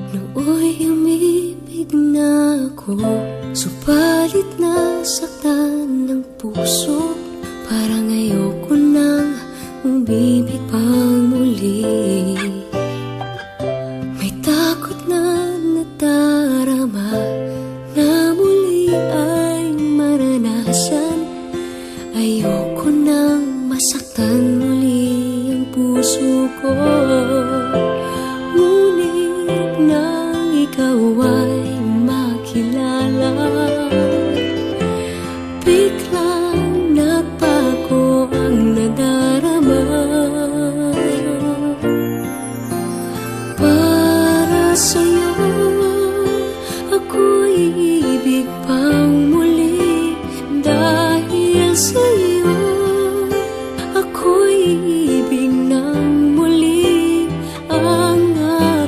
Nooy umibig na ako, subalit nasaktan ng puso. Parang ayoko nang umibig pang muli. May takot na nadarama na muli ay maranasan. Ayoko nang masaktan muli ang puso ko. Ngunit nang ikaw ay makilala, biglang nagbago ang nadarama. Para sa'yo ako'y ibig pang muli. Dahil sa'yo ako'y ibig ng muli. Ang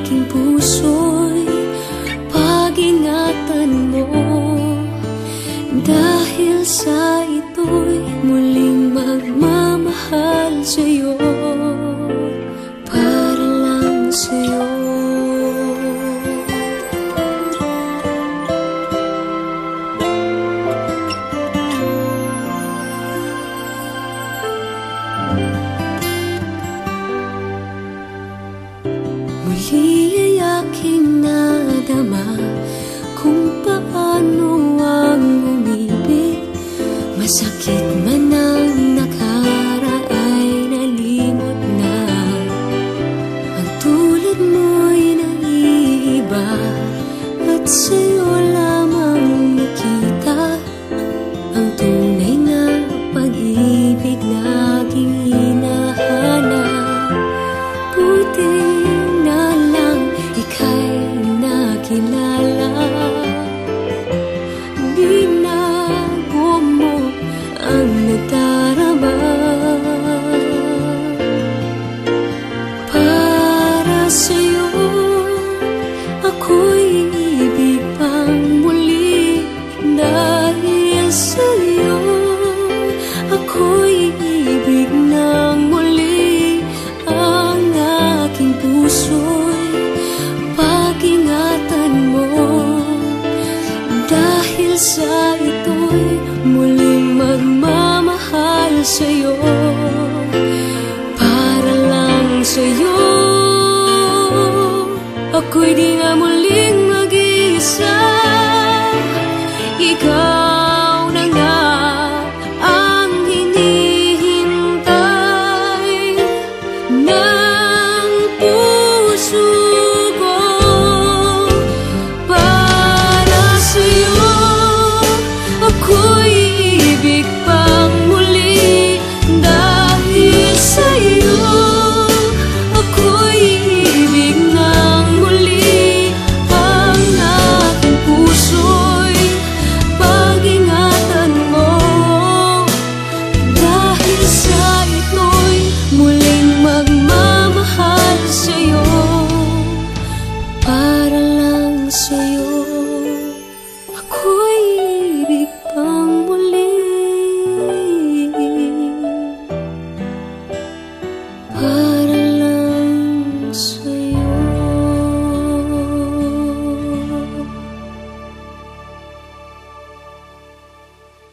aking puso'y pag-ingatan mo. Dahil sa ito'y muling magmamahal sa'yo, para lang sa'yo. Muli ay aking nadama kung paano ang umibig. Masakit man ang nakaraan nalimot na. Ang tulad mo'y naiiba at sa'yo lamang nakita ang tunay na pag-ibig na aking hinahanap. Buti na lang ika'y nakilala. Binago mo ang nadarama. Para sa'yo ako'y ibig pang muli. Dahil sa'yo ako'y ibig ng muli. Ang aking puso'y pag-ingatan mo. Dahil sa ito'y muling magmamahal sa'yo, para lang sa'yo. Ako'y di nga muling mag-iisa. Ikaw na nga ang hinihintay ng puso ko. Para sa'yo ako'y ibig pang muli. Dahil sa'yo ako'y ibig ng muli. Ang aking puso'y pag-ingatan mo. Dahil sa ito'y muling magmamahal sa'yo, para lang sa'yo. Ako'y ibig pang muli.